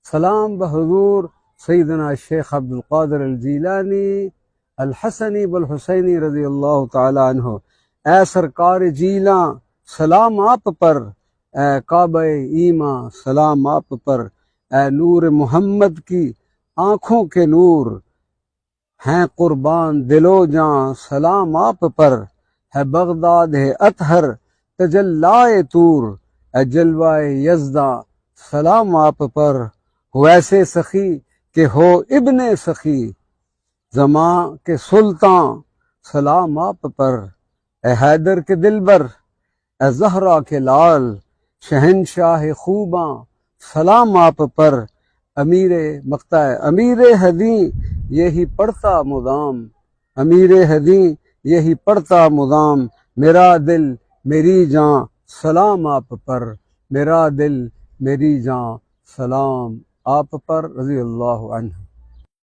سلام بحضور سیدنا شیخ عبد القادر الجیلانی الحسنی بالحسینی رضی اللہ تعالی عنہ۔ اے سرکار جیلاں سلام آپ پر، اے کعبہ ایماں سلام آپ پر، اے نور محمد کی آنکھوں کے نور، ہیں قربان دل و جاں سلام آپ پر، ہے بغداد ہے اطہر تجلائے طور، اے جلوہ یزداں سلام آپ پر، ہو ایسے سخی کہ ہو ابن سخی، زماں کے سلطان سلام آپ پر، اے حیدر کے دلبر، اے زہرا کے لال، شہنشاہ خوباں سلام آپ پر، امیر ہدی یہی پڑھتا مدام، امیر ہدی یہی پڑھتا مدام، میرا دل میری جاں سلام آپ پر، میرا دل میری جاں سلام آپ پر رضی اللہ عنہ۔